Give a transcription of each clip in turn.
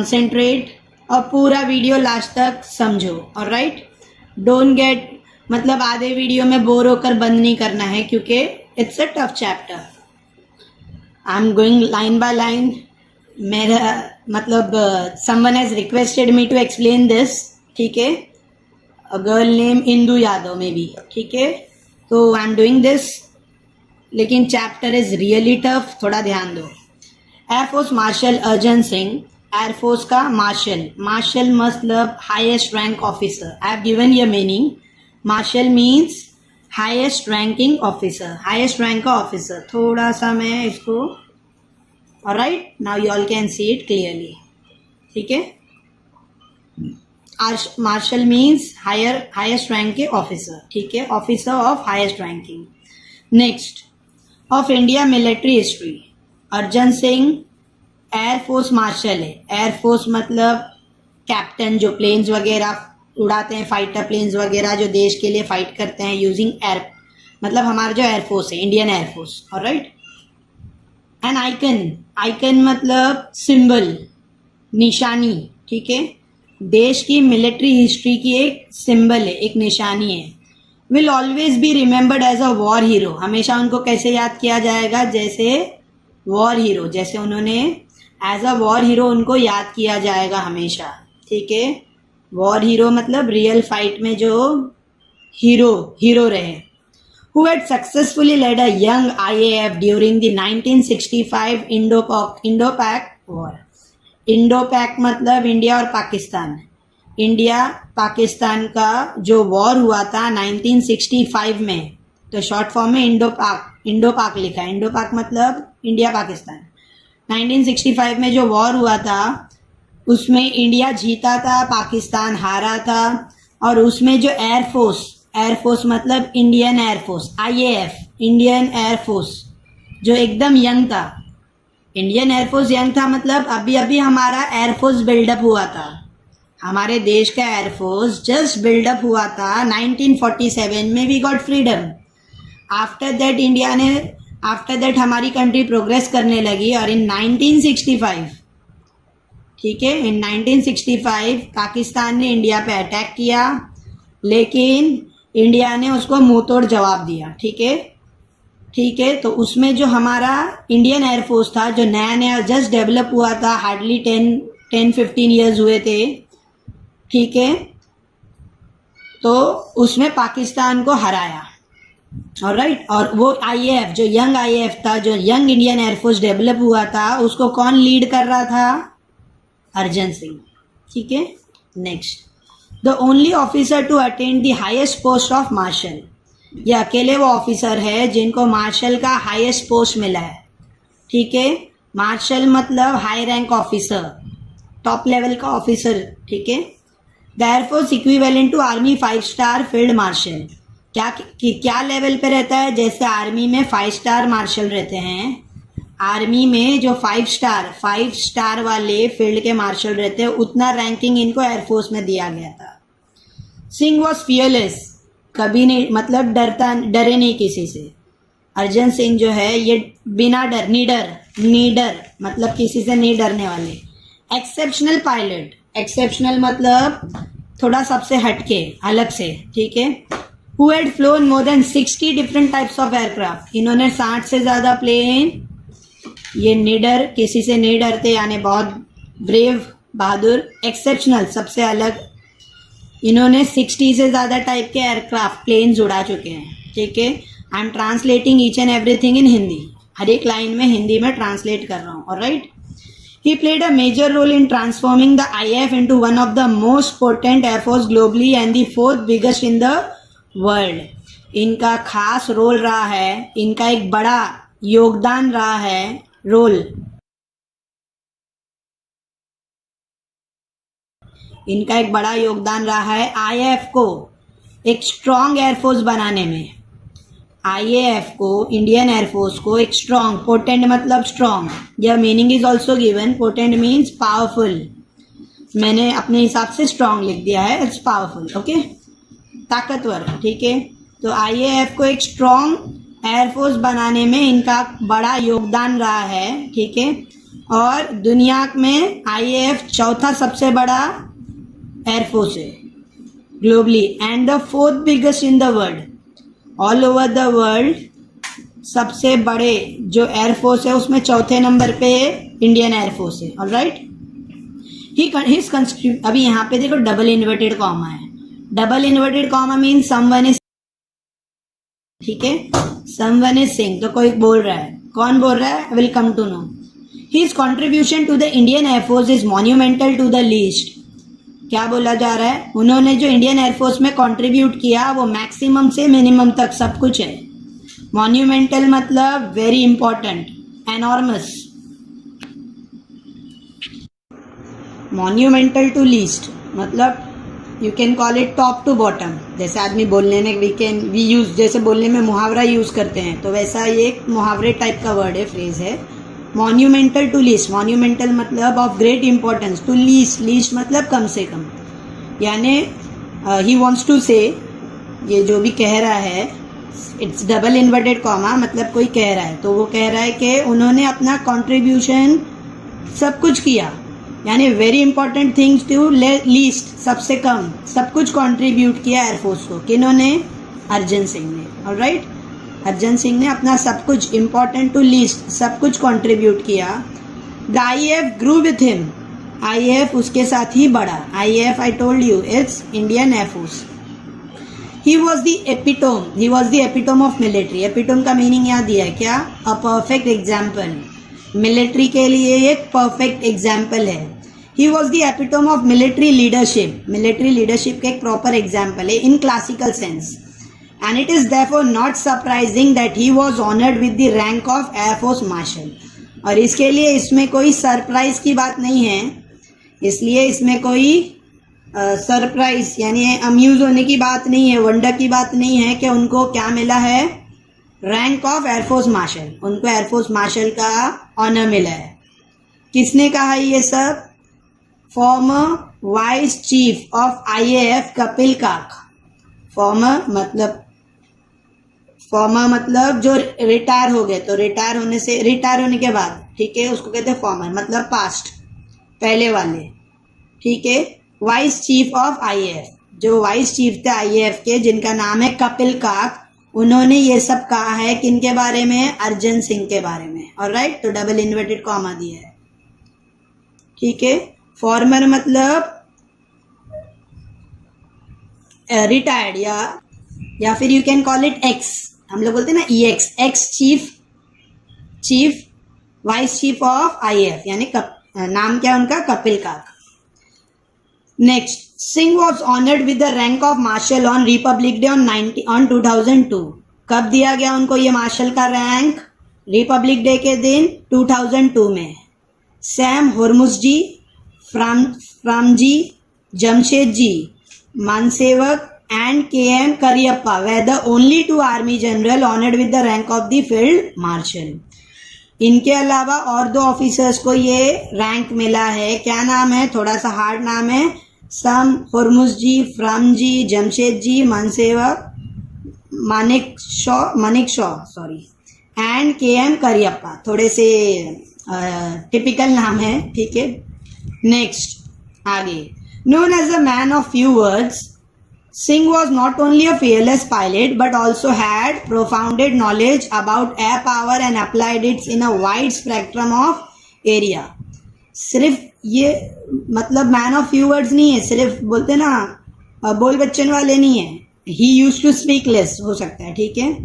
Concentrate और पूरा video last तक समझो। ऑलराइट, डोंट गेट मतलब आधे वीडियो में बोर होकर बंद नहीं करना है, क्योंकि it's a tough chapter. I am going line by line. मेरा मतलब someone has requested me to explain this, ठीक है। A girl name Indu Yadav में भी, ठीक है। तो आई एम डूइंग दिस, लेकिन चैप्टर इज रियली टफ, थोड़ा ध्यान दो। Air force marshal Arjan Singh, air force का मार्शल, मार्शल मतलब highest rank officer. I have given your meaning. Marshal means highest ranking officer, highest rank का ऑफिसर। थोड़ा सा मैं इसको, alright, now you all can see it clearly, ठीक है। मार्शल मीन्स हाईएस्ट रैंक के ऑफिसर, ठीक है, officer of highest ranking. Next, of India military history, Arjan Singh air force marshal है। एयरफोर्स मतलब कैप्टन जो प्लेन्स वगैरह उड़ाते हैं, फाइटर प्लेन्स वगैरह जो देश के लिए फाइट करते हैं यूजिंग एयर, मतलब हमारा जो एयरफोर्स है, Indian air force. Alright, N icon, icon मतलब सिंबल, निशानी, ठीक है। देश की मिलिट्री हिस्ट्री की एक सिंबल है, एक निशानी है। Will always be remembered as a war hero, हमेशा उनको कैसे याद किया जाएगा, जैसे वॉर हीरो, जैसे उन्होंने एज अ वॉर हीरो उनको याद किया जाएगा हमेशा, ठीक है। वॉर हीरो मतलब रियल फाइट में जो हीरो रहे। Who had successfully led a young IAF during the 1965 Indo-Pak War. Indo-Pak मतलब इंडिया और पाकिस्तान। इंडिया पाकिस्तान का जो वॉर हुआ था 1965 में, तो शॉर्ट फॉर्म में इंडो-पाक लिखा है। इंडो-पाक मतलब इंडिया पाकिस्तान। 1965 में जो वॉर हुआ था उसमें इंडिया जीता था, पाकिस्तान हारा था। और उसमें जो एयरफोर्स मतलब Indian air force, IAF, Indian air force जो एकदम यंग था। इंडियन एयरफोर्स यंग था मतलब अभी अभी हमारा एयरफोर्स बिल्डअप हुआ था, हमारे देश का एयरफोर्स जस्ट बिल्डअप हुआ था 1947 में। We got freedom. After that हमारी कंट्री प्रोग्रेस करने लगी, और इन 1965, ठीक है, इन 1965 पाकिस्तान ने इंडिया पे अटैक किया, लेकिन इंडिया ने उसको मुंह तोड़ जवाब दिया, ठीक है। तो उसमें जो हमारा इंडियन एयरफोर्स था, जो नया जस्ट डेवलप हुआ था, हार्डली 10-15 ईयर्स हुए थे, ठीक है, तो उसमें पाकिस्तान को हराया। ऑलराइट, और वो IAF जो यंग IAF था, जो यंग इंडियन एयरफोर्स डेवलप हुआ था, उसको कौन लीड कर रहा था? अर्जन सिंह, ठीक है। Next, the only officer to attend the highest post of marshal, ये अकेले वो ऑफिसर है जिनको मार्शल का हाईएस्ट पोस्ट मिला है, ठीक है। मार्शल मतलब high rank officer, top level का ऑफिसर, ठीक है। The air force equivalent to army 5 star field marshal, क्या लेवल पे रहता है? जैसे आर्मी में 5 स्टार मार्शल रहते हैं, आर्मी में जो 5 स्टार वाले फील्ड के मार्शल रहते हैं, उतना रैंकिंग इनको एयरफोर्स में दिया गया था। सिंह वॉज फियरलेस, कभी नहीं मतलब डरे नहीं किसी से। अर्जन सिंह जो है ये बिना डर, नीडर मतलब किसी से नहीं डरने वाले। एक्सेप्शनल पायलट, एक्सेप्शनल मतलब थोड़ा सबसे हटके, अलग से, ठीक है। Who had phloem more than 60 different types of aircraft, इन्होंने 60 से ज्यादा प्लेन, ये निडर, किसी से नहीं डरते, यानी बहुत ब्रेव, बहादुर। एक्सेप्शनल सबसे अलग, इन्होंने 60 से ज्यादा टाइप के एयरक्राफ्ट प्लेन्स उड़ा चुके हैं, ठीक है। I am translating each and everything in Hindi, हर एक लाइन में हिंदी में ट्रांसलेट कर रहा हूँ। Alright, he played a major role in transforming the IAF into one of the most potent air force globally and the 4th biggest in the world. इनका खास role रहा है, इनका एक बड़ा योगदान रहा है, इनका एक बड़ा योगदान रहा है IAF को एक स्ट्रॉन्ग एयरफोर्स बनाने में। IAF को, इंडियन एयरफोर्स को एक स्ट्रॉन्ग, पोटेंट मतलब स्ट्रॉन्ग, यह meaning is also given. Potent means powerful, मैंने अपने हिसाब से स्ट्रॉन्ग लिख दिया है, इट्स पावरफुल, ओके, ताकतवर, ठीक है। तो IAF को एक स्ट्रॉन्ग एयरफोर्स बनाने में इनका बड़ा योगदान रहा है, ठीक है। और दुनिया में IAF चौथा सबसे बड़ा एयरफोर्स है globally and the fourth biggest in the world. All over the world सबसे बड़े जो एयरफोर्स है उसमें चौथे नंबर पे इंडियन एयरफोर्स है. ऑलराइट, अभी यहाँ पे देखो डबल इन्वर्टेड कॉमा है. Double inverted comma mean someone is, ठीक है, समवन इज सिंग, तो कोई बोल रहा है. कौन बोल रहा है? Will come to know. His contribution to the Indian air force is monumental to the least. क्या बोला जा रहा है? उन्होंने जो इंडियन एयरफोर्स में कंट्रीब्यूट किया वो मैक्सिमम से मिनिमम तक सब कुछ है. मॉन्यूमेंटल मतलब very important, enormous. Monumental to least मतलब you can call it top to bottom. जैसे आदमी बोलने में वी यूज, जैसे बोलने में मुहावरा यूज करते हैं, तो वैसा ये एक मुहावरे टाइप का वर्ड है, फ्रेज है. Monumental to least. मॉन्यूमेंटल मतलब of great importance. To least, least मतलब कम से कम. यानी ही वॉन्ट्स टू से, ये जो भी कह रहा है, इट्स डबल इन्वर्टेड कॉमा, मतलब कोई कह रहा है तो वो कह रहा है कि उन्होंने अपना कंट्रीब्यूशन सब कुछ किया, यानी very important things to least, सबसे कम सब कुछ कंट्रीब्यूट किया एयरफोर्स को. किन्होंने? अर्जन सिंह ने. ऑलराइट, अर्जन सिंह ने अपना सब कुछ इंपॉर्टेंट टू लीस्ट सब कुछ कंट्रीब्यूट किया. The IAF grew with him. IAF उसके साथ ही बढ़ा. IAF I told you it's Indian air force. He was the epitome. He was the epitome of military. Epitome का मीनिंग यहाँ दिया है क्या? A perfect example. मिलिट्री के लिए एक परफेक्ट एग्जाम्पल है. He was the epitome of military leadership. Military leadership का एक प्रॉपर एग्जाम्पल है in classical sense. And it is therefore not surprising that he was honoured with the rank of air force marshal. और इसके लिए इसमें कोई surprise की बात नहीं है. इसलिए इसमें कोई सरप्राइज यानी अम्यूज होने की बात नहीं है, वंडर की बात नहीं है कि उनको क्या मिला है? Rank of air force marshal. उनको एयरफोर्स मार्शल का ऑनर मिला है. किसने कहा ये सब? Former vice chief of IAF Kapil Kak. Former मतलब जो रिटायर हो गए, तो रिटायर होने के बाद, ठीक है, उसको कहते हैं फॉर्मर, मतलब पास्ट, पहले वाले, ठीक है. वाइस चीफ ऑफ IAF, जो वाइस चीफ थे IAF के, जिनका नाम है कपिल काक, उन्होंने ये सब कहा है किनके बारे में? अर्जन सिंह के बारे में. ऑलराइट, तो डबल इन्वर्टेड कॉमा दिया है, ठीक है. फॉर्मर मतलब रिटायर्ड, या फिर you can call it ex. हम लोग बोलते हैं ना EX, ex chief vice chief of IAF, यानी नाम क्या उनका? Kapil Kak. Next, Singh was honoured with the rank of marshal on Republic Day on 2002. कब दिया गया उनको ये मार्शल का रैंक? रिपब्लिक डे के दिन 2002 में. सैम होर्मुसजी, फ्रामजी, जमशेदजी, मानसेवक and KM Kariappa were the only two army general honored with the rank of the field marshal. इनके अलावा और दो ऑफिसर्स को ये रैंक मिला है. क्या नाम है? थोड़ा सा हार्ड नाम है. सम होर्मुसजी, फ्रामजी, जमशेदजी, मानसेवक, Manekshaw and KM Cariappa. थोड़े से टिपिकल नाम है, ठीक है. नेक्स्ट, आगे. Known as a man of few words, Singh was not only a fearless pilot but also had profounded knowledge about air power and applied it in a wide spectrum of area. सिर्फ ये मतलब man of few words नहीं है, सिर्फ बोलते ना बोल बच्चन वाले नहीं है. ही यूज टू स्पीक लेस, हो सकता है, ठीक है,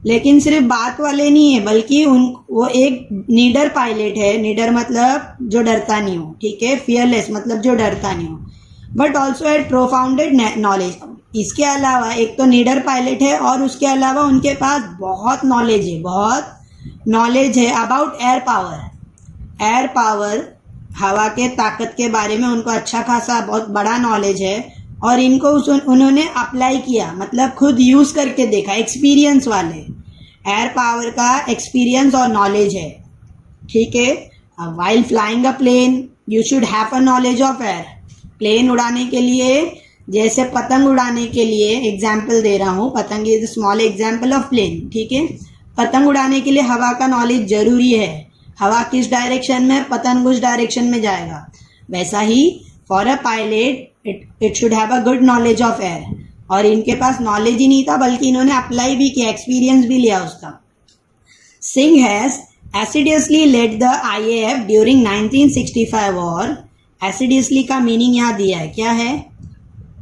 लेकिन सिर्फ बात वाले नहीं है, बल्कि वो एक नीडर पायलट है. नीडर मतलब जो डरता नहीं हो, ठीक है. फियरलेस मतलब जो डरता नहीं हो. But also had propounded knowledge. इसके अलावा एक तो नीडर पायलट है और उसके अलावा उनके पास बहुत नॉलेज है अबाउट एयर पावर, हवा के ताकत के बारे में उनको अच्छा खासा बहुत बड़ा नॉलेज है. और इनको उन्होंने अप्लाई किया, मतलब खुद यूज करके देखा. एक्सपीरियंस वाले, एयर पावर का एक्सपीरियंस और नॉलेज है, ठीक है. While flying a plane you should have a knowledge of air. Plane उड़ाने के लिए, जैसे पतंग उड़ाने के लिए एग्जाम्पल दे रहा हूँ, पतंग is small example of plane, ठीक है. पतंग उड़ाने के लिए हवा का नॉलेज जरूरी है. हवा किस डायरेक्शन में, पतंग उस डायरेक्शन में जाएगा। वैसा ही for a pilot it should have a good knowledge of air, और इनके पास नॉलेज ही नहीं था बल्कि इन्होंने अप्लाई भी किया, एक्सपीरियंस भी लिया उसका। Singh has assiduously led the IAF during 1965 war. Assiduously का मीनिंग यहाँ दिया है, क्या है?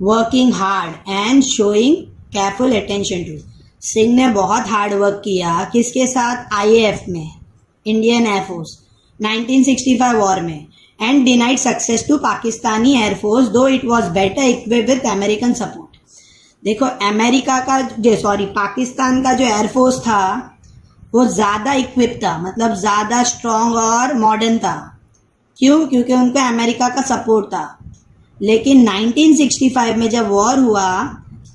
Working hard and showing careful attention to. Singh ने बहुत हार्ड वर्क किया, किसके साथ? IAF में, इंडियन एयरफोर्स, 1965 वॉर में, and denied success to Pakistani air force though it was better equipped with American support. देखो अमेरिका का पाकिस्तान का जो एयरफोर्स था वो ज़्यादा इक्विप था, मतलब ज़्यादा स्ट्रॉन्ग और मॉडर्न था। क्यों? क्योंकि उनको अमेरिका का सपोर्ट था। लेकिन 1965 में जब वॉर हुआ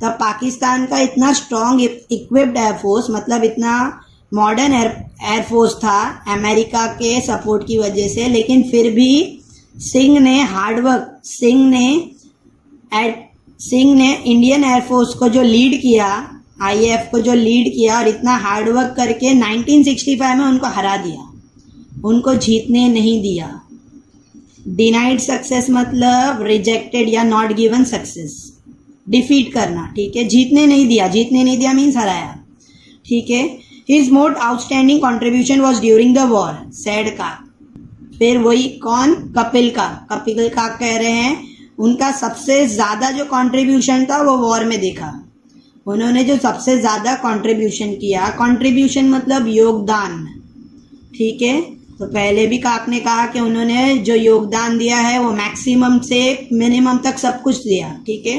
तब पाकिस्तान का इतना स्ट्रॉन्ग इक्विप्ड एयरफोर्स, मतलब इतना मॉडर्न एयरफोर्स था अमेरिका के सपोर्ट की वजह से, लेकिन फिर भी सिंह ने हार्डवर्क, सिंह ने इंडियन एयरफोर्स को जो लीड किया, IAF को जो लीड किया और इतना हार्डवर्क करके 1965 में उनको हरा दिया, उनको जीतने नहीं दिया। डिनाइड सक्सेस मतलब रिजेक्टेड या नॉट गिवन सक्सेस, डिफीट करना, ठीक है, जीतने नहीं दिया मीन्स हराया, ठीक है। His most outstanding contribution was during the war, sad का। फिर वही कौन? कपिल का कह रहे हैं उनका सबसे ज्यादा जो कंट्रीब्यूशन था वो वॉर में देखा। उन्होंने जो सबसे ज्यादा कंट्रीब्यूशन किया, कंट्रीब्यूशन मतलब योगदान, ठीक है। तो पहले भी काक ने कहा कि उन्होंने जो योगदान दिया है वो मैक्सिमम से मिनिमम तक सब कुछ दिया, ठीक है।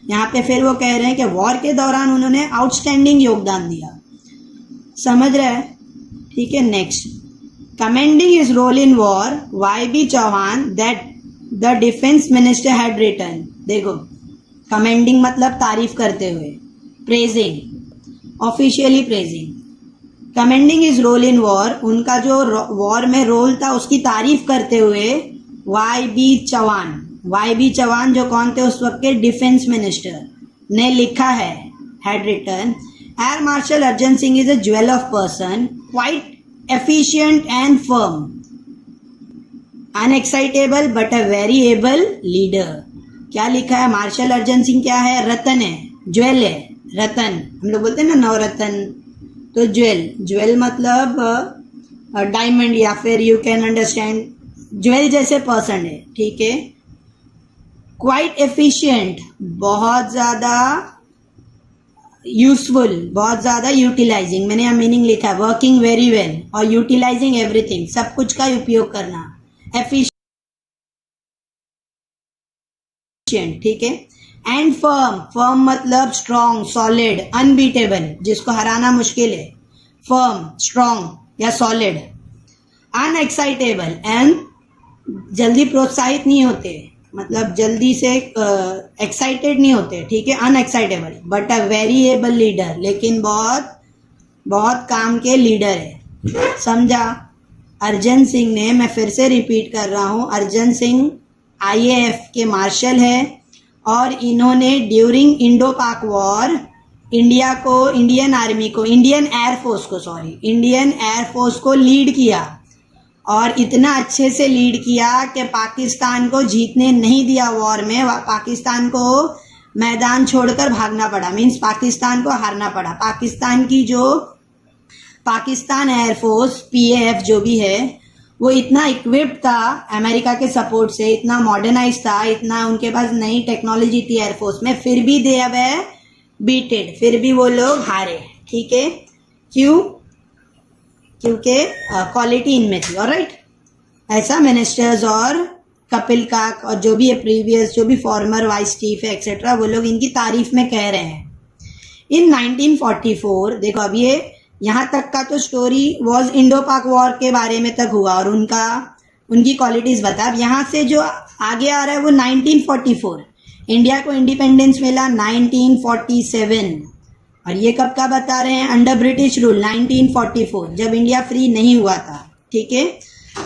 यहाँ पे फिर वो कह रहे हैं कि वॉर के दौरान उन्होंने आउटस्टैंडिंग योगदान दिया, समझ रहे हैं, ठीक है। Next, commending his role in war, YB Chavan that the defence minister had written. देखो कमेंडिंग मतलब तारीफ करते हुए, praising, officially praising. Commending his role in war, उनका जो वॉर में रोल था उसकी तारीफ करते हुए YB चौहान जो कौन थे उस वक्त के डिफेंस मिनिस्टर, ने लिखा है, had written, air marshal Arjan Singh is a jewel of person, quite efficient and firm, unexcitable but a very able leader. क्या लिखा है? मार्शल अर्जन सिंह क्या है? रतन है, ज्वेल है, रतन, हम लोग बोलते हैं ना नवरत्न, तो ज्वेल मतलब डायमंड, या फिर यू कैन अंडरस्टैंड ज्वेल जैसे पर्सन है, ठीक है। क्वाइट एफिशिएंट, बहुत ज़्यादा यूजफुल, बहुत ज़्यादा यूटिलाइजिंग, मैंने यहाँ मीनिंग लिखा है, वर्किंग वेरी वेल, और यूटिलाइजिंग एवरीथिंग, सब कुछ का उपयोग करना, एफिशिएंट, ठीक है। एंड फर्म मतलब स्ट्रॉन्ग, सॉलिड, अनबीटेबल, जिसको हराना मुश्किल है, फर्म, स्ट्रॉन्ग या सॉलिड। अनएक्साइटेबल, एंड जल्दी प्रोत्साहित नहीं होते, मतलब जल्दी से एक्साइटेड नहीं होते, ठीक है, unexcitable. But a very able leader, लेकिन बहुत काम के लीडर है, समझा। अर्जन सिंह ने, मैं फिर से रिपीट कर रहा हूँ, अर्जन सिंह IAF के मार्शल है, और इन्होंने ड्यूरिंग इंडो पाक वॉर इंडियन एयरफोर्स को लीड किया, और इतना अच्छे से लीड किया कि पाकिस्तान को जीतने नहीं दिया वॉर में, पाकिस्तान को मैदान छोड़कर भागना पड़ा, मीन्स पाकिस्तान को हारना पड़ा। पाकिस्तान एयरफोर्स PAF जो भी है वो इतना इक्विप्ड था अमेरिका के सपोर्ट से, इतना मॉडर्नाइज था, इतना उनके पास नई टेक्नोलॉजी थी एयरफोर्स में, फिर भी दे वे बीटेड, फिर भी वो लोग हारे, ठीक है। क्यों? क्योंकि क्वालिटी इनमें थी, ऑलराइट। ऐसा मिनिस्टर्स और कपिल काक और जो भी है प्रीवियस, जो भी फॉर्मर वाइस चीफ है एक्सेट्रा, वो लोग इनकी तारीफ में कह रहे हैं। इन 1944, देखो अब ये यहाँ तक का तो स्टोरी वॉज इंडो पाक वॉर के बारे में तक हुआ और उनकी क्वालिटीज बता। अब यहाँ से जो आगे आ रहा है वो 1944, इंडिया को इंडिपेंडेंस मिला 1947, और ये कब का बता रहे हैं? अंडर ब्रिटिश रूल 1944, जब इंडिया फ्री नहीं हुआ था, ठीक है।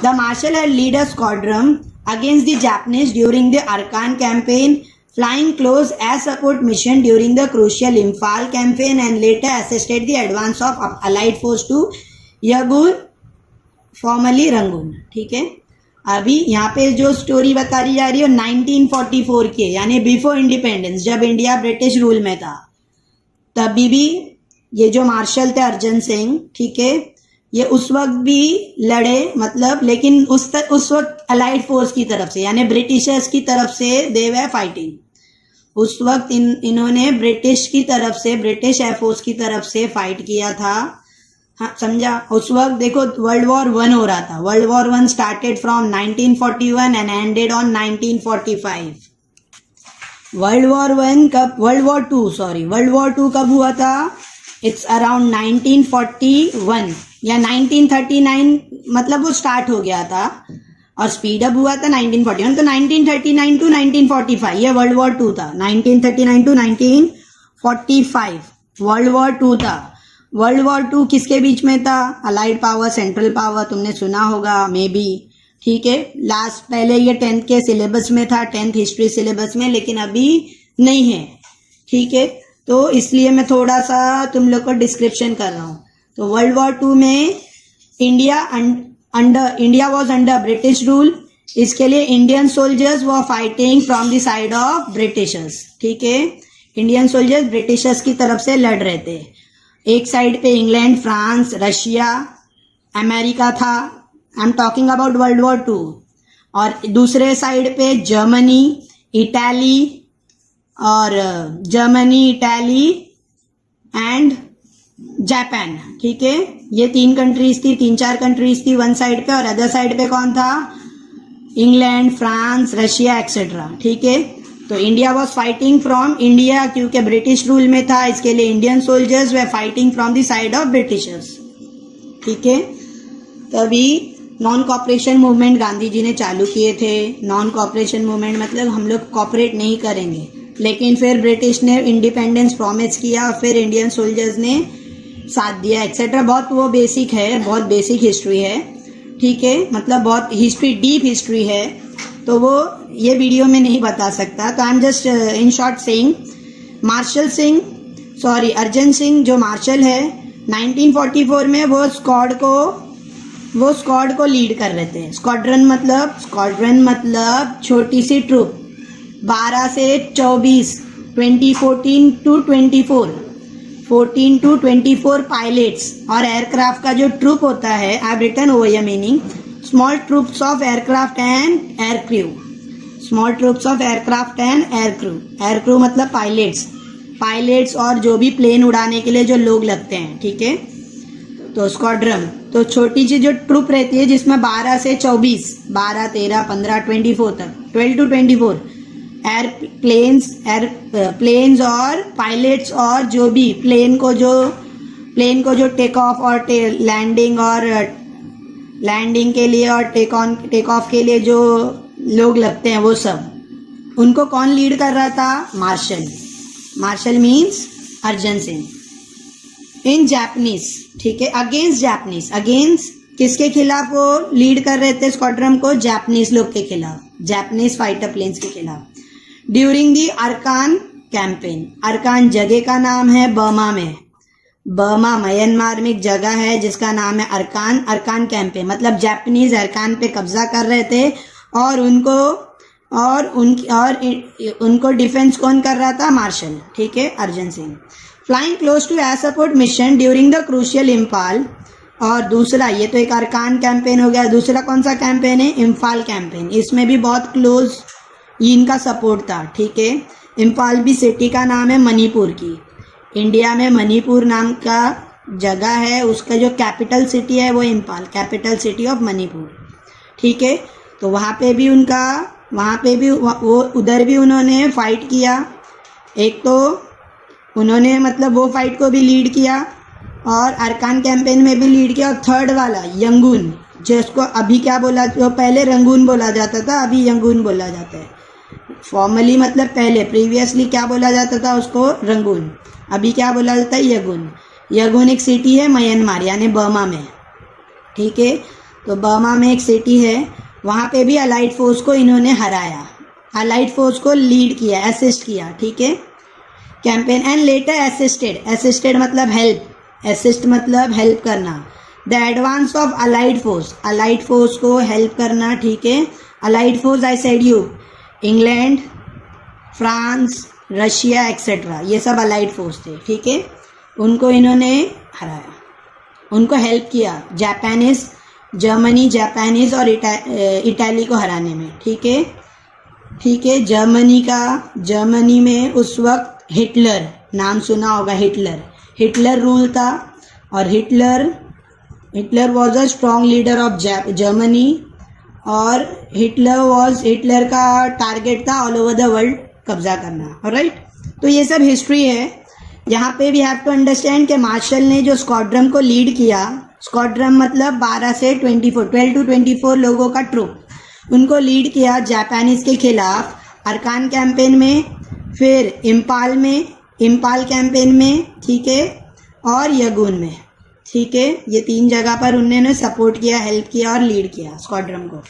The marshal had lead a squadron against the Japanese during the Arakan campaign, flying close as support mission during the crucial Imphal campaign, and later assisted the advance of Allied force to formally Rangoon, ठीक है। अभी यहाँ पे जो story बता रही जा रही है 1944 के, यानी बिफोर इंडिपेंडेंस, जब इंडिया ब्रिटिश रूल में था, तभी भी ये जो मार्शल थे अर्जन सिंह, ठीक है, ये उस वक्त भी लड़े, मतलब लेकिन उस वक्त अलाइड फोर्स की तरफ से, यानी ब्रिटिशर्स की तरफ से दे वे फाइटिंग। उस वक्त इन्होंने ब्रिटिश की तरफ से, ब्रिटिश एयरफोर्स की तरफ से फाइट किया था। हाँ, समझा। उस वक्त देखो वर्ल्ड वॉर 1 हो रहा था। World war 1 started from 1941 and ended on 1945। World war 2 कब हुआ था? इट्स अराउंड 1941 या 1939, मतलब वो स्टार्ट हो गया था और स्पीड अप हुआ था 1941। तो 1939 टू 1945 ये वर्ल्ड वॉर 2 था। 1939 टू 1945 वर्ल्ड वॉर 2 था। वर्ल्ड वॉर 2 किसके बीच में था? अलाइड पावर, सेंट्रल पावर, तुमने सुना होगा मे बी, ठीक है। लास्ट पहले ये 10th के सिलेबस में था, 10th हिस्ट्री सिलेबस में, लेकिन अभी नहीं है, ठीक है। तो इसलिए मैं थोड़ा सा तुम लोग को डिस्क्रिप्शन कर रहा हूँ। तो वर्ल्ड वॉर 2 में India was under British rule. इसके लिए Indian soldiers were fighting from the side of Britishers, ठीक है। इंडियन सोल्जर्स ब्रिटिशर्स की तरफ से लड़ रहे थे। एक साइड पे इंग्लैंड, फ्रांस, रशिया, अमेरिका था। I am talking about world war 2। और दूसरे साइड पे जर्मनी, इटाली एंड जापान, ठीक है। ये 3-4 कंट्रीज थी वन साइड पे, और अदर साइड पे कौन था? इंग्लैंड, फ्रांस, रशिया एक्सेट्रा, ठीक है। तो India was fighting from India, क्योंकि ब्रिटिश रूल में था, इसके लिए Indian soldiers way fighting from the side of Britishers, ठीक है। तभी non cooperation movement Gandhi ji ने चालू किए थे। नॉन कॉपरेशन मूवमेंट मतलब हम लोग कॉपरेट नहीं करेंगे, लेकिन फिर ब्रिटिश ने इंडिपेंडेंस प्रॉमिस किया, फिर इंडियन सोल्जर्स ने साथ दिया एक्सेट्रा। बहुत वो बेसिक है, बहुत बेसिक हिस्ट्री है, ठीक है। मतलब बहुत हिस्ट्री, डीप हिस्ट्री है, तो वो ये वीडियो में नहीं बता सकता। तो I am just in short saying, Arjan Singh जो मार्शल है 1944 में वो स्क्वाड को लीड कर रहे थे। स्क्वाड्रन मतलब छोटी सी ट्रूप, 12 से 24, 2014 टू 24, 14 टू 24 पायलट्स और एयरक्राफ्ट का जो ट्रूप होता है, I have written over your meaning, small troops of aircraft and air crew. Small troops of aircraft and air crew मतलब पायलट्स और जो भी प्लेन उड़ाने के लिए जो लोग लगते हैं, ठीक है। तो स्क्वाड्रन, तो छोटी सी जो ट्रूप रहती है जिसमें 12 से 24, 12, 13, 15, 24 तक, 12 टू 24 प्लेन्स और पायलट्स और जो भी प्लेन को जो टेक ऑफ और लैंडिंग के लिए और टेक ऑफ के लिए जो लोग लगते हैं, वो सब उनको कौन लीड कर रहा था? Marshal means Arjan Singh. In Japanese, ठीक है, अगेंस्ट किसके खिलाफ वो लीड कर रहे थे स्क्वाड्रन को? जापानीज लोग के खिलाफ, जापानीज फाइटर प्लेन्स के खिलाफ। ड्यूरिंग दी अरकान कैंपेन, अरकान जगह का नाम है बर्मा म्यांमार में एक जगह है जिसका नाम है अरकान कैंपेन, मतलब जापानीज अरकान पे कब्जा कर रहे थे और उनको डिफेंस कौन कर रहा था? मार्शल, ठीक है, Arjan Singh. Flying close to air support mission during the crucial Imphal. और दूसरा, ये तो एक अरकान कैंपेन हो गया, दूसरा कौन सा कैंपेन है? इम्फाल कैंपेन। इसमें भी बहुत क्लोज इनका सपोर्ट था, ठीक है। इम्फाल भी सिटी का नाम है मणिपुर की। इंडिया में मणिपुर नाम का जगह है, उसका जो कैपिटल सिटी है वो Imphal, capital city of Manipur, ठीक है। तो वहाँ पे भी वो उधर भी उन्होंने फाइट किया। एक तो उन्होंने मतलब वो फाइट को भी लीड किया और अरकान कैंपेन में भी लीड किया। और थर्ड वाला यंगून, जिसको अभी क्या बोला, जो पहले रंगून बोला जाता था, अभी यंगून बोला जाता है। फॉर्मली मतलब पहले, प्रीवियसली क्या बोला जाता था उसको? रंगून। अभी क्या बोला जाता है? यगुन एक सिटी है म्यांमार यानी बर्मा में, ठीक है। तो बर्मा में एक सिटी है, वहाँ पे भी अलाइड फोर्स को इन्होंने हराया, अलाइड फोर्स को लीड किया, असिस्ट किया, ठीक है। कैंपेन एंड लेटर असिस्टेड मतलब हेल्प करना। The advance of allied force को हेल्प करना, ठीक है। Allied force I said you, England, France, Russia etcetera, ये सब अलाइड फोर्स थे, ठीक है। उनको इन्होंने हराया, उनको हेल्प किया जापानीज, जर्मनी, जापानीज और इटाली को हराने में, ठीक है, ठीक है। जर्मनी में उस वक्त हिटलर, नाम सुना होगा, हिटलर रूल था, और Hitler was a strong leader of Germany, और हिटलर का टारगेट था ऑल ओवर द वर्ल्ड कब्जा करना, राइट। तो ये सब हिस्ट्री है। यहाँ पे भी हैव टू अंडरस्टैंड कि मार्शल ने जो स्क्वाड्रन को लीड किया, स्क्वाड्रन मतलब 12 से 12 to 24 लोगों का ट्रुप, उनको लीड किया जापानीज के खिलाफ अरकान कैंपेन में, फिर इम्पाल कैंपेन में, ठीक है, और यगून में, ठीक है। ये 3 जगह पर उन्होंने सपोर्ट किया, हेल्प किया और लीड किया स्क्वाड्रन को।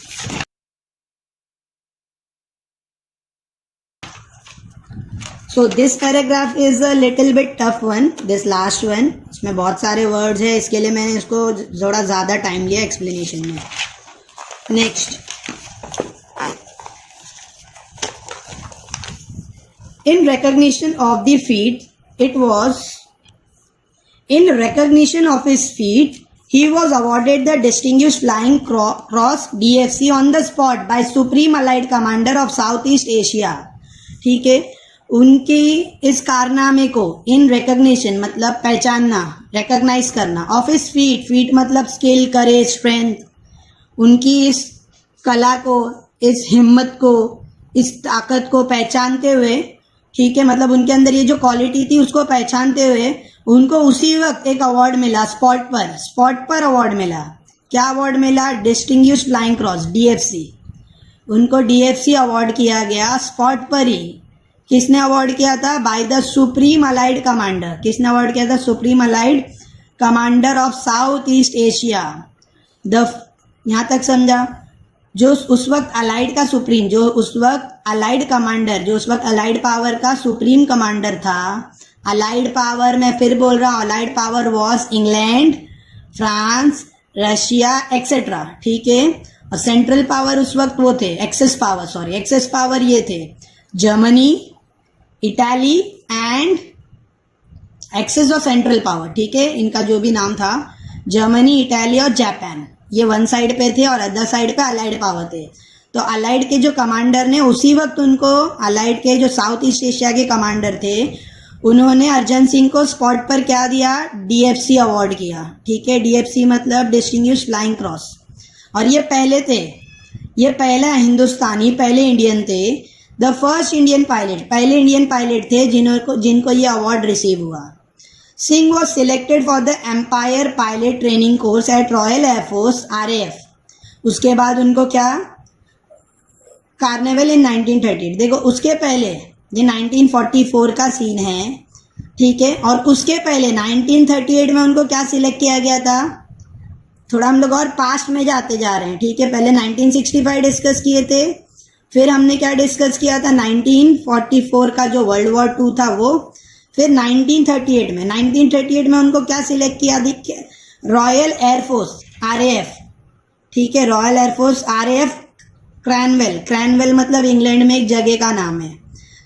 So this paragraph is a little bit tough one, this last one, इसमें बहुत सारे वर्ड्स है, इसके लिए मैंने इसको थोड़ा ज़्यादा टाइम लिया एक्सप्लेनेशन में। Next, in recognition of the feat, in recognition of his feat, he was awarded the Distinguished Flying Cross DFC on the spot by Supreme Allied Commander of Southeast Asia, ठीक है। उनकी इस कारनामे को in recognition मतलब पहचानना, recognise करना, of his feet मतलब स्किल, करेज, स्ट्रेंथ, उनकी इस कला को, इस हिम्मत को, इस ताकत को पहचानते हुए, ठीक है, मतलब उनके अंदर ये जो क्वालिटी थी उसको पहचानते हुए उनको उसी वक्त एक अवार्ड मिला, स्पॉट पर अवार्ड मिला। क्या अवार्ड मिला? Distinguished flying cross, DFC. उनको डीएफसी अवार्ड किया गया स्पॉट पर ही। किसने अवार्ड किया था? By the supreme allied commander. किसने अवार्ड किया था? Supreme allied commander of south east Asia. यहां तक समझा? जो उस वक्त अलाइड का सुप्रीम, जो उस वक्त अलाइड कमांडर, जो उस वक्त अलाइड पावर का सुप्रीम कमांडर था। अलाइड पावर, मैं फिर बोल रहा हूं, allied power was England, France, Russia etcetera, ठीक है। और सेंट्रल पावर उस वक्त वो थे, एक्सेस पावर ये थे जर्मनी, इटाली एंड एक्सेस और सेंट्रल पावर, ठीक है। इनका जो भी नाम था, जर्मनी, इटाली और जापान, ये वन साइड पे थे और अदर साइड पे अलाइड पावर थे। तो अलाइड के जो कमांडर ने उसी वक्त उनको, अलाइड के जो साउथ ईस्ट एशिया के कमांडर थे, उन्होंने अर्जन सिंह को स्पॉट पर क्या दिया? डीएफसी अवार्ड किया, ठीक है। डीएफसी मतलब डिस्टिंग्विश्ड फ्लाइंग क्रॉस। और ये पहले थे, ये पहला हिंदुस्तानी, पहले इंडियन थे, द फर्स्ट इंडियन पायलट, पहले इंडियन पायलट थे जिनको ये अवार्ड रिसीव हुआ। Singh was selected for the empire pilot training course at royal air force, RAF। उसके बाद उनको क्या? Carnival in 1938। देखो उसके पहले, ये 1944 का सीन है, ठीक है। और उसके पहले 1938 में उनको क्या सिलेक्ट किया गया था? थोड़ा हम लोग और पास्ट में जाते जा रहे हैं, ठीक है। पहले 1965 डिस्कस किए थे, फिर हमने क्या डिस्कस किया था? 1944 का जो वर्ल्ड वॉर 2 था वो, फिर 1938 में उनको क्या सिलेक्ट किया? रॉयल एयरफोर्स, RAF, ठीक है। रॉयल एयरफोर्स RAF क्रैनवेल मतलब इंग्लैंड में एक जगह का नाम है।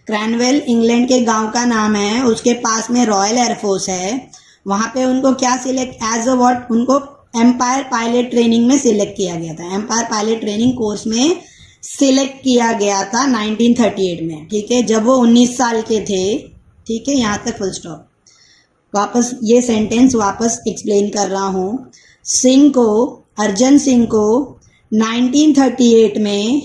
क्रैनवेल इंग्लैंड के गांव का नाम है, उसके पास में रॉयल एयरफोर्स है। वहां पे उनको क्या सिलेक्ट एज अ व्हाट? उनको एम्पायर पायलट ट्रेनिंग में सिलेक्ट किया गया था। एम्पायर पायलट ट्रेनिंग कोर्स में सिलेक्ट किया गया था 1938 में, ठीक है, जब वो 19 साल के थे, ठीक है। यहाँ तक फुल स्टॉप। वापस ये सेंटेंस वापस एक्सप्लेन कर रहा हूँ। सिंह को, अर्जन सिंह को 1938 में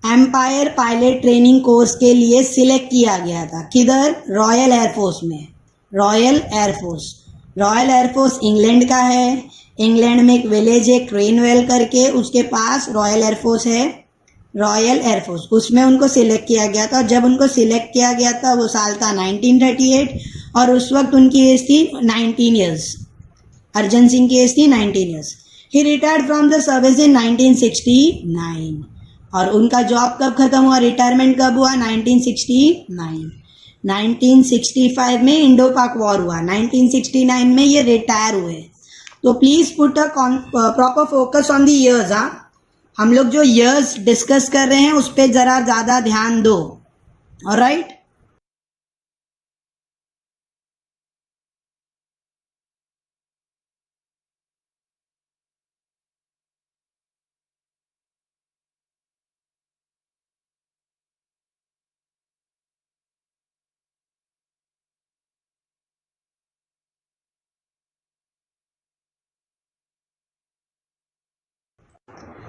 एम्पायर पायलट ट्रेनिंग कोर्स के लिए सिलेक्ट किया गया था। किधर? रॉयल एयरफोर्स में। रॉयल एयरफोर्स इंग्लैंड का है। इंग्लैंड में एक विलेज है क्रेनवेल करके, उसके पास रॉयल एयरफोर्स है, रॉयल एयरफोर्स, उसमें उनको सिलेक्ट किया गया था। और जब उनको सिलेक्ट किया गया था वो साल था 1938 और उस वक्त उनकी एज थी 19 ईयर्स। अर्जन सिंह की एज थी 19 years. He retired from the service in 1969। और उनका जॉब कब खत्म हुआ? रिटायरमेंट कब हुआ? 1969। 1965 में इंडो पाक वॉर हुआ, 1969 में ये रिटायर हुए। तो please put a proper focus on the years. हाँ, हम लोग जो ईयर्स डिस्कस कर रहे हैं उस पर जरा ज्यादा ध्यान दो. Alright.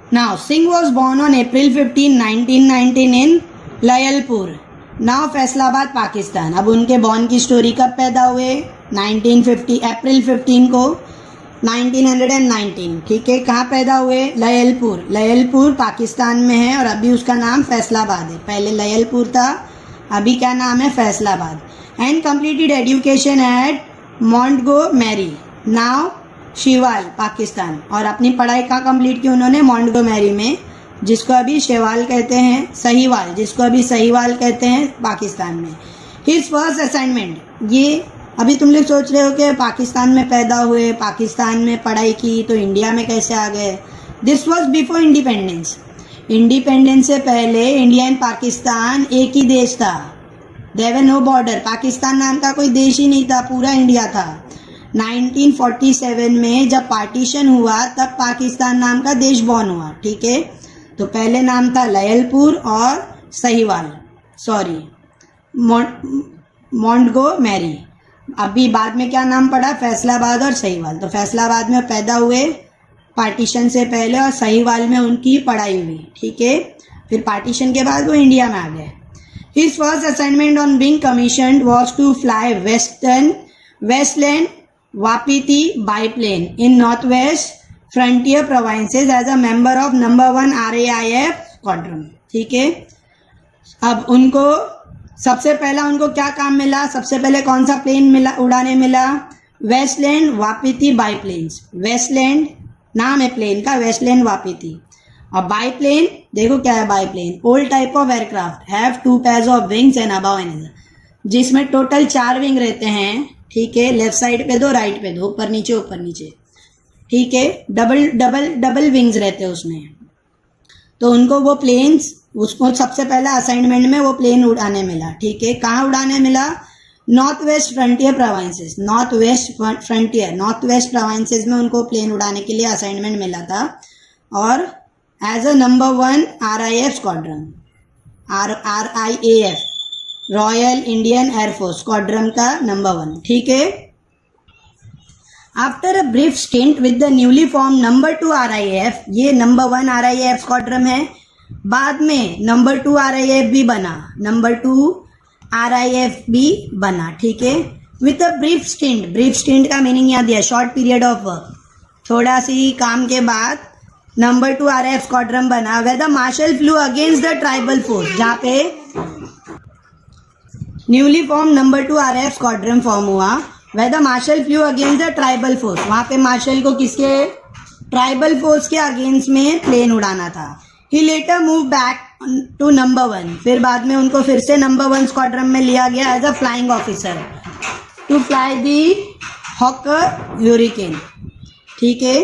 Now, Singh was born on April 15, 1919 in Lyallpur. Now Faisalabad Pakistan. अब उनके बॉर्न की स्टोरी कब पैदा हुए? 1950 अप्रैल 15 को 1919. ठीक है. कहाँ पैदा हुए? लयलपुर. लयलपुर पाकिस्तान में है और अभी उसका नाम फैसलाबाद है. पहले लयलपुर था, अभी क्या नाम है? Faisalabad. And completed education at Montgomery, now Sahiwal, Pakistan. और अपनी पढ़ाई कहाँ कंप्लीट की उन्होंने? मॉन्टगोमेरी में, जिसको अभी शेवाल कहते हैं, सहीवाल, जिसको अभी सहीवाल कहते हैं, पाकिस्तान में. हिज फर्स्ट असाइनमेंट, ये अभी तुम लोग सोच रहे हो कि पाकिस्तान में पैदा हुए, पाकिस्तान में पढ़ाई की, तो इंडिया में कैसे आ गए? This was before independence. Independence से पहले इंडिया एंड पाकिस्तान एक ही देश था. There were no border. Pakistan नाम का कोई देश ही नहीं था, पूरा इंडिया था. 1947 में जब पार्टीशन हुआ तब पाकिस्तान नाम का देश बॉर्न हुआ. ठीक है. तो पहले नाम था लयलपुर और सहीवाल, सॉरी मॉन्टगोमेरी. अभी बाद में क्या नाम पड़ा? फैसलाबाद और सहीवाल. तो फैसलाबाद में पैदा हुए पार्टीशन से पहले और सहीवाल में उनकी पढ़ाई हुई. ठीक है. फिर पार्टीशन के बाद वो इंडिया में आ गए. His first assignment on being commissioned was to fly Westland Wapiti biplane in North West Frontier provinces as a member of number 1 RAIF squadron. ठीक है. अब उनको सबसे पहला उनको क्या काम मिला? सबसे पहले कौन सा प्लेन मिला, उड़ाने मिला? वेस्टलैंड वापीती बाईप्लेन्स. वेस्टलैंड नाम है प्लेन का, वेस्टलैंड वापीती. और बाईप्लेन, देखो क्या है biplane? Old type of aircraft have 2 pairs of wings and above another, जिसमें टोटल 4 विंग रहते हैं. ठीक है. लेफ्ट साइड पे 2, राइट पे 2, ऊपर नीचे ऊपर नीचे. ठीक है. डबल विंग्स रहते हैं उसमें. तो उनको वो प्लेन्स, उसको सबसे पहला असाइनमेंट में वो प्लेन उड़ाने मिला. ठीक है. कहाँ उड़ाने मिला? North West Frontier provinces. North west provinces में उनको प्लेन उड़ाने के लिए असाइनमेंट मिला था. और as a number 1 RIF squadron, RIAF, royal Indian air force squadron का नंबर 1. ठीक है. After a brief stint with the newly form number 2 RIF, ये नंबर 1 RIF स्क्वाड्रन है. बाद में नंबर 2 RIF भी बना, नंबर 2 RIF भी बना. ठीक है. विथ अ ब्रीफ स्टिंट का मीनिंग याद दिया, शॉर्ट पीरियड ऑफ वर्क, थोड़ा सी काम के बाद नंबर 2 RIF स्क्वाड्रन बना. Where the marshal flew against the tribal force, जहाँ पे newly form number 2 RIF squadron form हुआ. Where the marshal flew against the tribal force, वहां पे मार्शल को किसके? ट्राइबल फोर्स के अगेंस्ट में प्लेन उड़ाना था. He later move back to number 1, फिर बाद में उनको फिर से नंबर 1 स्क्वाड्रन में लिया गया as a flying officer to fly the Hawker Hurricane. ठीक है.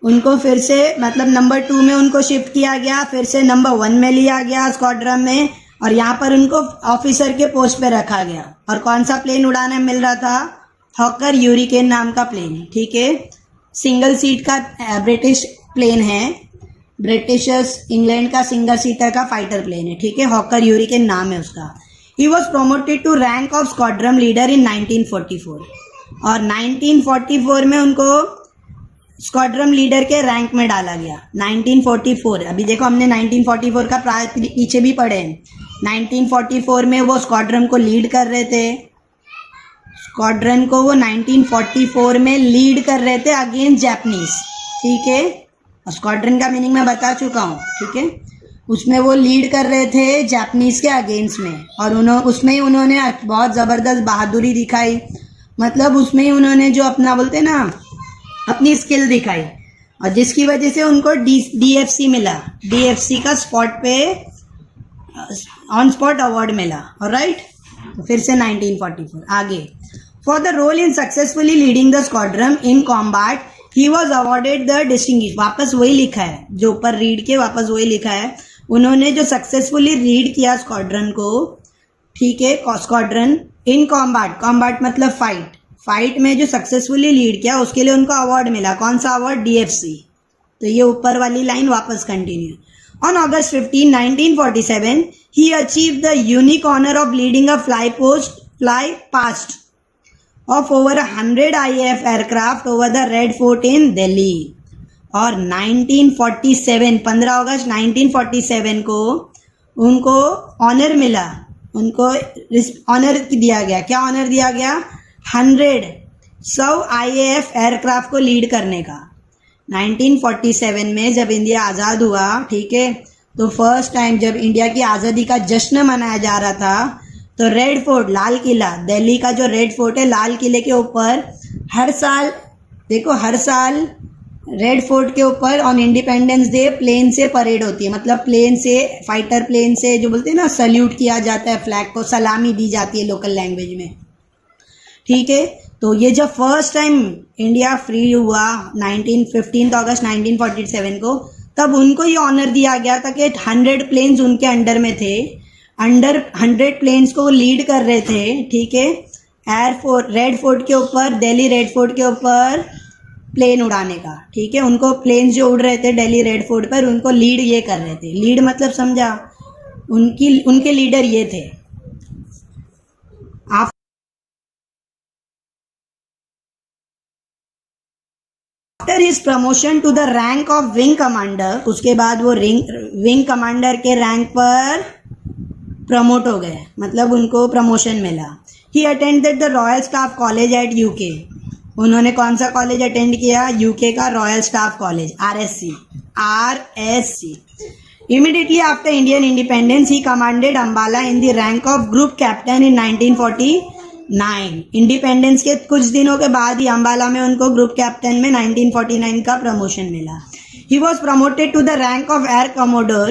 उनको फिर से मतलब नंबर 2 में उनको शिफ्ट किया गया, फिर से नंबर 1 में लिया गया स्क्वाड्रन में, और यहाँ पर उनको ऑफिसर के पोस्ट पे रखा गया. और कौन सा प्लेन उड़ाने मिल रहा था? हॉकर ह्यूरिकेन नाम का प्लेन. ठीक है. सिंगल सीट का ब्रिटिश प्लेन है, ब्रिटिशर्स इंग्लैंड का सिंगल सीटर का फाइटर प्लेन है. ठीक है. हॉकर ह्यूरिकेन नाम है उसका. He was promoted to rank of squadron leader in 1944, और 1944 में उनको स्क्वाड्रन लीडर के रैंक में डाला गया. 1944, अभी देखो हमने 1944 का पीछे भी पढ़े. 1944 में वो स्क्वाड्रन को लीड कर रहे थे. स्क्वाड्रन को वो 1944 में लीड कर रहे थे अगेंस्ट जापानीज. ठीक है. और स्क्वाड्रन का मीनिंग मैं बता चुका हूँ. ठीक है. उसमें वो लीड कर रहे थे जापानीज के अगेंस्ट में, और उसमें ही उन्होंने बहुत ज़बरदस्त बहादुरी दिखाई. मतलब उसमें ही उन्होंने जो अपना बोलते ना अपनी स्किल दिखाई, और जिसकी वजह से उनको DFC मिला. DFC का स्पॉट पे ऑन स्पॉट अवार्ड मिला. ऑलराइट. फिर से 1944 आगे. For the role in successfully leading the squadron in combat he was awarded the distinguish, वापस वही लिखा है जो ऊपर रीड के, वापस वही लिखा है। उन्होंने जो सक्सेसफुली रीड किया स्क्वाड्रन को, ठीक है, स्क्वाड्रन इन कॉम्बैट, कॉम्बैट मतलब फाइट, फाइट में जो सक्सेसफुली लीड किया उसके लिए उनको अवार्ड मिला। कौन सा अवार्ड? डीएफसी। तो ये ऊपर वाली लाइन वापस continue. On August 15, 1947, he achieved the unique honor of leading a flypast of over 100 IAF aircraft over the Red Fort in Delhi. और 1947, 15 अगस्त 1947 को उनको ऑनर मिला, उनको ऑनर दिया गया। क्या ऑनर दिया गया? 100 IAF एयरक्राफ्ट को लीड करने का। 1947 में जब इंडिया आज़ाद हुआ, ठीक है, तो फर्स्ट टाइम जब इंडिया की आज़ादी का जश्न मनाया जा रहा था, तो रेड फोर्ट, लाल किला, दिल्ली का जो रेड फोर्ट है, लाल किले के ऊपर हर साल, देखो हर साल रेड फोर्ट के ऊपर ऑन इंडिपेंडेंस डे प्लेन से परेड होती है। मतलब प्लेन से, फाइटर प्लेन से जो बोलते हैं ना, सल्यूट किया जाता है, फ्लैग को सलामी दी जाती है लोकल लैंग्वेज में, ठीक है। तो ये जब फर्स्ट टाइम इंडिया फ्री हुआ 15 अगस्त 1947 को, तब उनको ये ऑनर दिया गया था कि 100 प्लेन्स उनके अंडर में थे, अंडर 100 प्लेन्स को वो लीड कर रहे थे, ठीक है, एयरफोर्ट, रेड फोर्ट के ऊपर, दिल्ली रेड फोर्ट के ऊपर प्लेन उड़ाने का, ठीक है। उनको प्लेन्स जो उड़ रहे थे दिल्ली रेड फोर्ट पर, उनको लीड ये कर रहे थे। लीड मतलब समझा, उनके लीडर ये थे। After his promotion to the rank of wing commander, उसके बाद वो विंग कमांडर के रैंक पर प्रमोट हो गए, मतलब उनको प्रमोशन मिला। He attended the royal staff college at UK. उन्होंने कौन सा कॉलेज अटेंड किया? यूके का royal staff college, RSC। Immediately after Indian independence he commanded Ambala in the rank of group captain in 1949। Independence के कुछ दिनों के बाद ही अंबाला में उनको ग्रुप कैप्टन में 1949 का प्रमोशन मिला। He was promoted to the rank of air commodore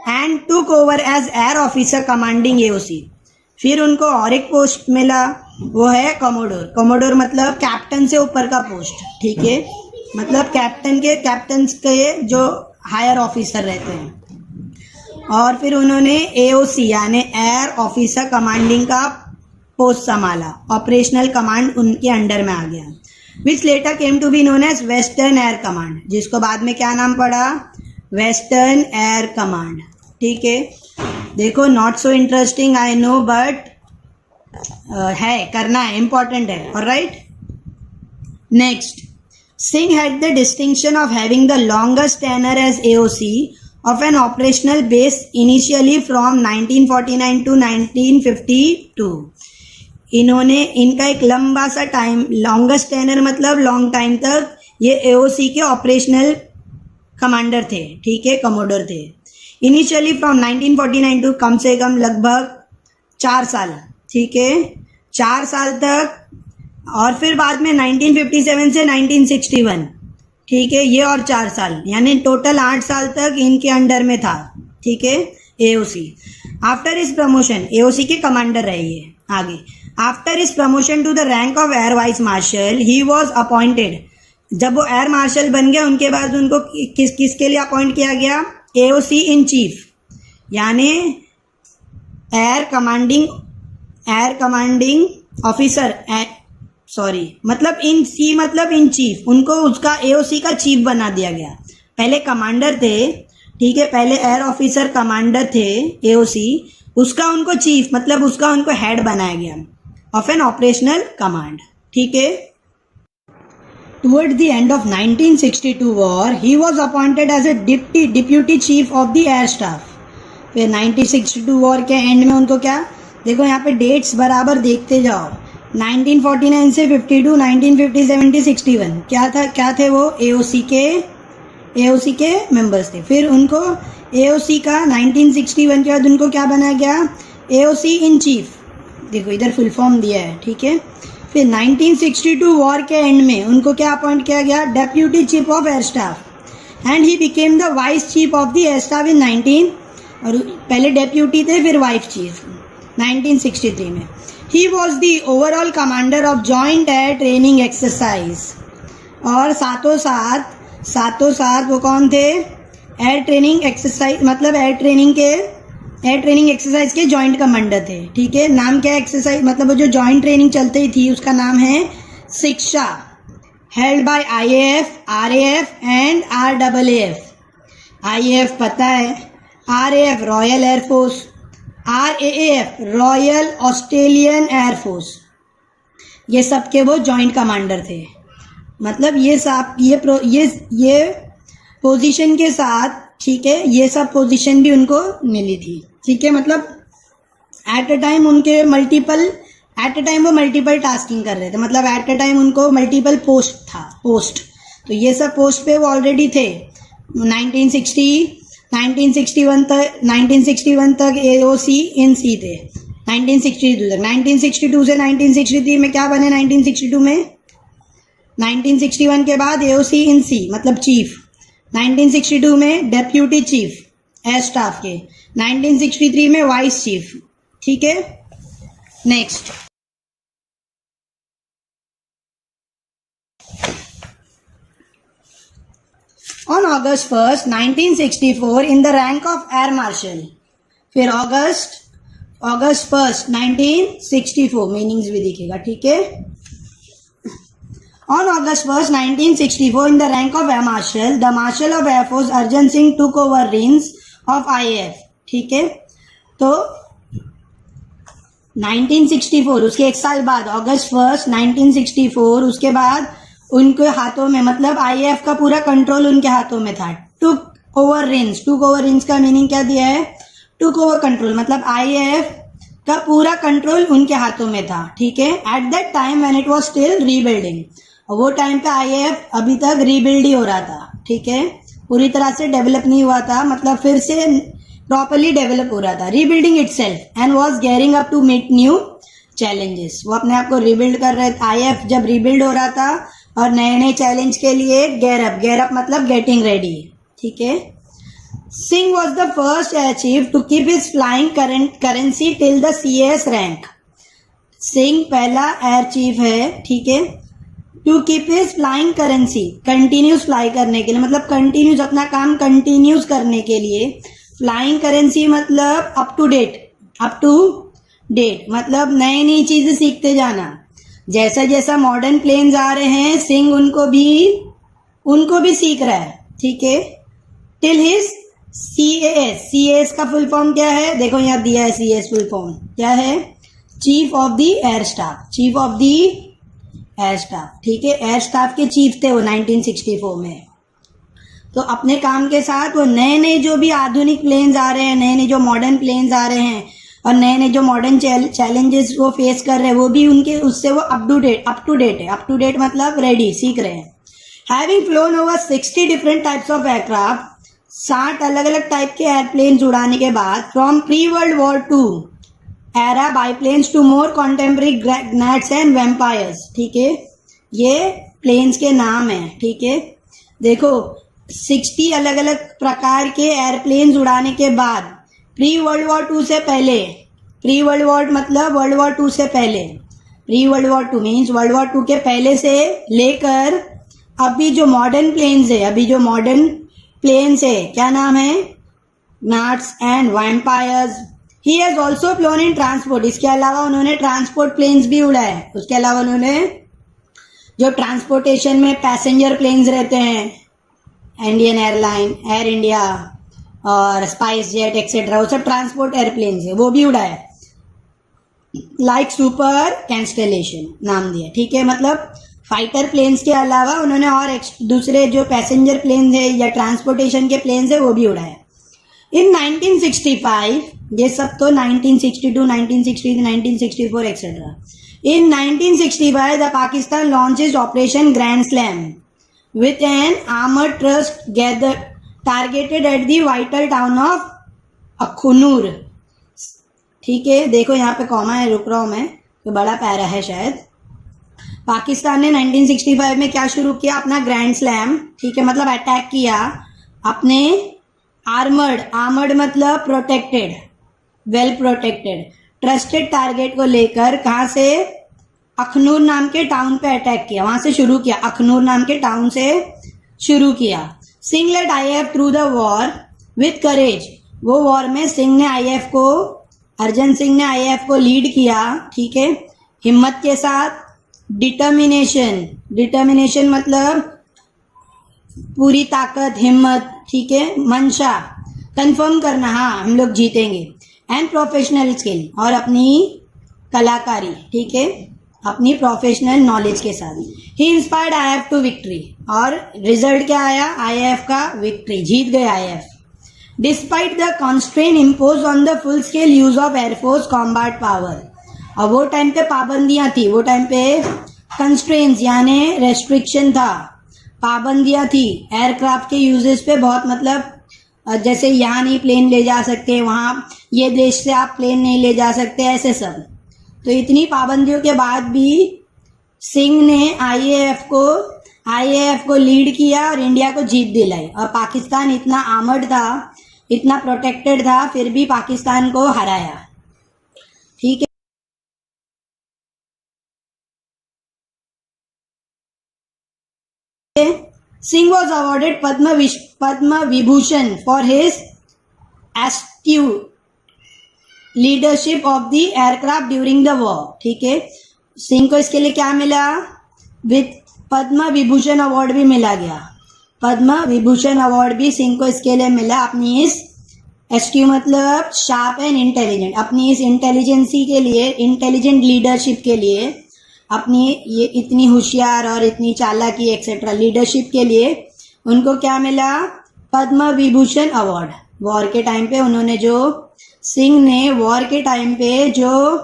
and took over as air officer commanding AOC। फिर उनको और एक पोस्ट मिला, वो है कमोडोर। कमोडोर मतलब कैप्टन से ऊपर का पोस्ट, ठीक है, मतलब कैप्टन के जो हायर ऑफिसर रहते हैं। और फिर उन्होंने AOC यानी एयर ऑफिसर कमांडिंग का पोस्ट संभाला, ऑपरेशनल कमांड उनके अंडर में आ गया, which later came to be known as western air command, जिसको बाद में क्या नाम पड़ा? वेस्टर्न एयर कमांड, ठीक है। देखो not so interesting I know, but है, करना है, इंपॉर्टेंट है, alright. Next, Singh had the distinction of having the longest tenure as AOC of an operational base initially from 1949 to 1952। इन्होंने, इनका एक लंबा सा टाइम, लॉन्गेस्ट टेनर मतलब लॉन्ग टाइम तक ये AOC के ऑपरेशनल कमांडर थे, ठीक है, कमोडोर थे। इनिशियली फ्रॉम 1949 टू, कम से कम लगभग 4 साल, ठीक है, 4 साल तक, और फिर बाद में 1957 से 1961, ठीक है, ये और 4 साल, यानी टोटल 8 साल तक इनके अंडर में था, ठीक है, AOC। आफ्टर इस प्रमोशन, AOC के कमांडर रहे ये आगे। आफ्टर इस promotion to the rank of air vice marshal he was appointed. जब वो एयर मार्शल बन गया, उनके बाद उनको किसके लिए अपॉइंट किया गया? AOC इन चीफ, यानी एयर कमांडिंग ऑफिसर, मतलब इन चीफ, उनको उसका AOC का चीफ बना दिया गया। पहले कमांडर थे, ठीक है, पहले एयर ऑफिसर कमांडर थे AOC, उसका उनको चीफ मतलब उसका उनको हेड बनाया गया ऑफ एन ऑपरेशनल कमांड, ठीक है। Toward the end of 1962 war he was appointed as a deputy chief of the air staff. फिर 1962 वॉर के एंड में उनको क्या, देखो यहाँ पे डेट्स बराबर देखते जाओ, 1949 से 52, 1957 से 61, क्या थे वो? AOC के मेंबर्स थे। फिर उनको AOC का 1961 के बाद उनको क्या बनाया गया? AOC इन चीफ, देखो इधर फुल फॉर्म दिया है, ठीक है। फिर 1962 वॉर के एंड में उनको क्या अपॉइंट किया गया? Deputy chief of air staff, and he became the vice chief of the air staff in 19, और पहले डेप्यूटी थे फिर वाइस चीफ 1963 में। He was the overall commander of joint air training exercise, और साथों साथ वो कौन थे, एयर ट्रेनिंग एक्सरसाइज मतलब एयर ट्रेनिंग एक्सरसाइज के जॉइंट कमांडर थे। ठीक है, नाम क्या है एक्सरसाइज मतलब वो जो जॉइंट ट्रेनिंग चलती थी उसका नाम है शिक्षा, held by IAF, RAF and RAAF। IAF पता है, RAF royal air force, RAAF royal Australian air force, ये सब के वो जॉइंट कमांडर थे। मतलब ये सब ये पोजीशन के साथ, ठीक है, ये सब पोजीशन भी उनको मिली थी। ठीक है, मतलब एट अ टाइम वो मल्टीपल टास्किंग कर रहे थे, मतलब एट अ टाइम उनको मल्टीपल पोस्ट, तो ये सब पोस्ट पे वो ऑलरेडी थे। 1961 तक AOC इन सी थे, 1962 तक। 1962 से 1963 में क्या बने, 1962 में 1961 के बाद AOC इन सी मतलब चीफ, 1962 में डेप्यूटी चीफ एयर स्टाफ के, 1963 में वाइस चीफ। ठीक है, next on August 1st 1964 in the rank of air marshal. फिर August 1st 1964 मीनिंग्स भी दिखेगा। ठीक है, On August 1st, 1964, in the rank of Air Marshal, the Marshal of Air Force Arjan Singh took over reins of IAF। ठीक है, तो 1964 उसके एक साल बाद August 1st 1964 उसके बाद उनके हाथों में मतलब IAF का पूरा कंट्रोल उनके हाथों में था। टुक ओवर रेंज का मीनिंग क्या दिया है, टुक ओवर कंट्रोल मतलब IAF का पूरा कंट्रोल उनके हाथों में था। ठीक है, at that time when it was still rebuilding, वो टाइम पे IAF अभी तक रीबिल्ड ही हो रहा था। ठीक है, पूरी तरह से डेवलप नहीं हुआ था, मतलब फिर से प्रॉपरली डेवलप हो रहा था। Rebuilding itself and was gearing up to meet new challenges, वो अपने आप को रीबिल्ड कर रहे थे। IAF जब रीबिल्ड हो रहा था और नए चैलेंज के लिए गेयर अप मतलब गेटिंग रेडी। ठीक है, Singh was the first air chief to keep his flying currency till the CAS rank. Singh पहला एयर चीफ है, ठीक है, to keep his flying currency continuous fly करने के लिए, मतलब कंटिन्यूस अपना काम कंटिन्यूस करने के लिए। फ्लाइंग करेंसी मतलब अप टू डेट मतलब नई चीजें सीखते जाना। जैसा मॉडर्न प्लेन्स आ रहे हैं सिंह उनको भी सीख रहा है। ठीक है, टिल हिज CAS का फुल फॉर्म क्या है, देखो यहाँ दिया है CAS फुल फॉर्म क्या है, chief of the air staff, chief of the air staff. ठीक है, एयर स्टाफ के चीफ थे वो 1964 में। तो अपने काम के साथ वो नए जो भी आधुनिक प्लेन्स आ रहे हैं, नए जो मॉडर्न प्लेन्स आ रहे हैं और नए जो मॉडर्न चैलेंजेस वो फेस कर रहे हैं, वो भी उनके उससे वो अप टू डेट है। अप टू डेट मतलब रेडी, सीख रहे हैं। Having flown over 60 different types of aircraft, 60 अलग अलग टाइप के एयरप्लेन्स उड़ाने के बाद, from pre world war 2 era biplanes to more contemporary Gnats and Vampires. ठीक है, ये प्लेन्स के नाम है। ठीक है, देखो 60 अलग अलग प्रकार के एयरप्लेन्स उड़ाने के बाद, प्री वर्ल्ड वॉर 2 से पहले, प्री वर्ल्ड वॉर मतलब वर्ल्ड वॉर 2 से पहले, pre world war 2 means world war 2 के पहले से लेकर अभी जो मॉडर्न प्लेन्स है, क्या नाम है, Gnats and Vampires. He has also flown in transport, इसके अलावा उन्होंने ट्रांसपोर्ट प्लेन्स भी उड़ाए। उसके अलावा उन्होंने जो ट्रांसपोर्टेशन में पैसेंजर प्लेन्स रहते हैं, इंडियन एयरलाइन, एयर इंडिया और स्पाइस जेट एक्सेट्रा, वो सब ट्रांसपोर्ट एयरप्लेन्स है, वो भी उड़ाए। लाइक सुपर कैंस्टेलेशन नाम दिया। ठीक है, मतलब फाइटर प्लेन्स के अलावा उन्होंने और दूसरे जो पैसेंजर प्लेन्स है या ट्रांसपोर्टेशन के प्लेन्स है वो भी उड़ाए। इन 1965, ये सब तो 1962, 1963, 1964 etcetera. In 1965, the Pakistan launched Operation Grand Slam with an armored thrust targeted at the vital town of Akhnoor. ठीक है, देखो यहाँ पे कॉमा है, रुक रहा हूँ मैं, तो बड़ा पैरा है शायद। पाकिस्तान ने 1965 में क्या शुरू किया, अपना ग्रैंड स्लैम। ठीक है, मतलब अटैक किया अपने आर्मर्ड मतलब protected, well protected, trusted target को लेकर। कहाँ से, अखनूर नाम के टाउन पे अटैक किया, वहां से शुरू किया, अखनूर नाम के टाउन से शुरू किया। Singh led IAF through the war with courage, वो वॉर में सिंह ने आईएएफ को, अर्जन सिंह ने आईएएफ को लीड किया, ठीक है, हिम्मत के साथ। डिटर्मिनेशन, डिटर्मिनेशन मतलब पूरी ताकत, हिम्मत, ठीक है, मंशा, कंफर्म करना, हाँ हम लोग जीतेंगे। एंड प्रोफेशनल स्किल, और अपनी कलाकारी, ठीक है, अपनी प्रोफेशनल नॉलेज के साथ। He inspired IAF to victory, और रिजल्ट क्या आया, आईएएफ का विक्ट्री, जीत गए IAF. Despite the constrain impose on the full scale use of air force combat power, और वो टाइम पे पाबंदियां थी, वो टाइम पे कंस्ट्रेन्स यानी रेस्ट्रिक्शन था, पाबंदियां थी एयरक्राफ्ट के यूजेस पे बहुत, मतलब जैसे यहाँ नहीं प्लेन ले जा सकते, वहाँ ये देश से आप प्लेन नहीं ले जा सकते, ऐसे सब। तो इतनी पाबंदियों के बाद भी सिंह ने आईएएफ को लीड किया और इंडिया को जीत दिलाई। और पाकिस्तान इतना आर्मर्ड था, इतना प्रोटेक्टेड था, फिर भी पाकिस्तान को हराया, ठीक है। Singh was awarded Padma Vibhushan for his astute leadership of the aircraft during the war, ठीक है। सिंह को इसके लिए क्या मिला, विथ पद्मा विभूषण अवार्ड भी मिला गया, पद्मा विभूषण अवार्ड भी सिंह को इसके लिए मिला, अपनी इस एस्ट्यू मतलब शार्प एंड इंटेलिजेंट, अपनी इस इंटेलिजेंसी के लिए, इंटेलिजेंट लीडरशिप के लिए, अपनी ये इतनी होशियार और इतनी चालाकी एक्सेट्रा लीडरशिप के लिए उनको क्या मिला, पद्म विभूषण अवार्ड। वॉर के टाइम पे उन्होंने, जो सिंह ने वॉर के टाइम पे जो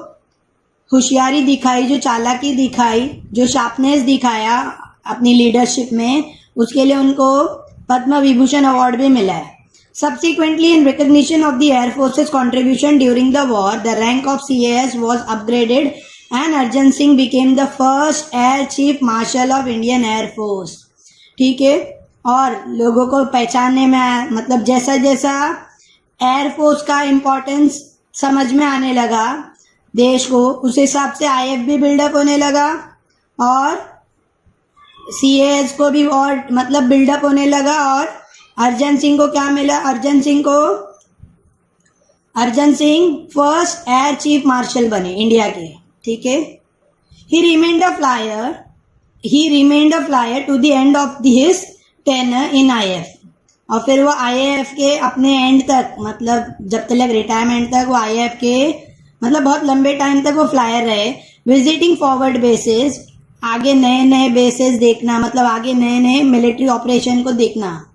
होशियारी दिखाई, जो चालाकी दिखाई, जो शार्पनेस दिखाया अपनी लीडरशिप में, उसके लिए उनको पद्म विभूषण अवार्ड भी मिला है। Subsequently, in recognition of the Air Force's contribution during the war, the rank of CAS was upgraded and Arjan Singh became the first Air Chief Marshal of Indian Air Force. ठीक है, और लोगों को पहचानने में, मतलब जैसा जैसा एयरफोर्स का इम्पोर्टेंस समझ में आने लगा देश को, उस हिसाब से आईएएफ भी बिल्डअप होने लगा और सीएएस को भी और मतलब बिल्डअप होने लगा। और अर्जन सिंह को क्या मिला, Arjan Singh first air chief marshal बने इंडिया के, ठीक है। He remained a flyer to the end of his tenure in IAF, और फिर वो आईएएफ के अपने एंड तक, मतलब जब तक रिटायरमेंट तक वो आईएएफ के, मतलब बहुत लंबे टाइम तक वो फ्लायर रहे। विजिटिंग फॉरवर्ड बेसिस, आगे नए नए बेसिस देखना, मतलब आगे नए नए मिलिट्री ऑपरेशन को देखना,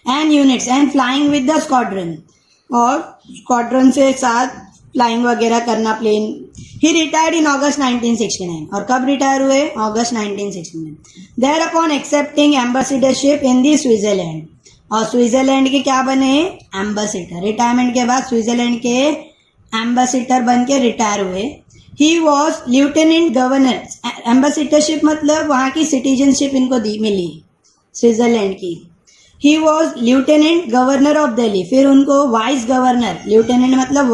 and units, and flying with the squadron, और स्क्वाड्रन से साथ फ्लाइंग वगैरह करना प्लेन। ही रिटायर्ड इन अगस्त 1969, और कब रिटायर हुए, अगस्त 1969। Thereupon accepting ambassadorship in the Switzerland, और स्विट्जरलैंड के क्या बने, एम्बेसडर। रिटायरमेंट के बाद स्विट्जरलैंड के एम्बेसडर बन के रिटायर हुए। He was lieutenant governor, ambassadorship मतलब वहां की सिटीजनशिप इनको मिली स्विट्जरलैंड की। He was lieutenant governor of Delhi, फिर उनको वाइस गवर्नर, लेफ्टिनेंट मतलब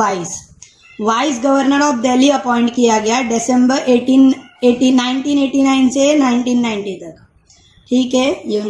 vice governor of Delhi appoint किया गया दिसंबर 1989 से 1990 तक, ठीक है। ये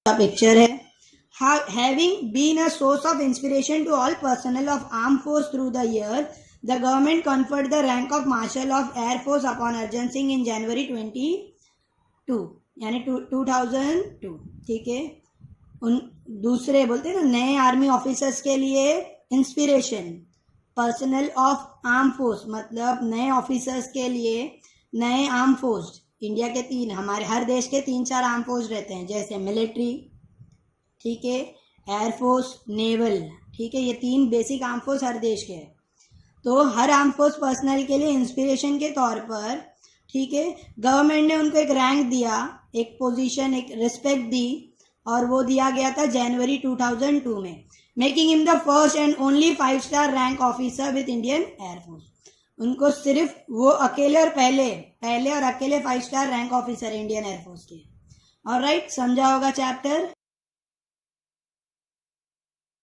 पिक्चर है। Having been a source of inspiration to all personnel of armed force through the year, the government conferred the rank of Marshal of Air Force upon Arjan Singh in January 2002, यानी 2002, ठीक है। उन दूसरे बोलते हैं ना नए आर्मी ऑफिसर्स के लिए inspiration, personal of arm force मतलब नए ऑफिसर्स के लिए नए आर्म फोर्स, इंडिया के तीन, हमारे हर देश के 3-4 आर्म फोर्स रहते हैं, जैसे मिलिट्री, ठीक है, एयरफोर्स, नेवल, ठीक है, ये 3 बेसिक आर्म फोर्स हर देश के हैं। तो हर आर्म फोर्स पर्सनल के लिए इंस्पिरेशन के तौर पर, ठीक है, गवर्नमेंट ने उनको एक रैंक दिया, एक पोजीशन, एक रिस्पेक्ट दी, और वो दिया गया था जनवरी 2002 में, making him the first and only five-star rank officer with Indian air force. उनको सिर्फ वो अकेले और पहले और अकेले five-star rank officer Indian air force के। ऑलराइट, समझा होगा चैप्टर।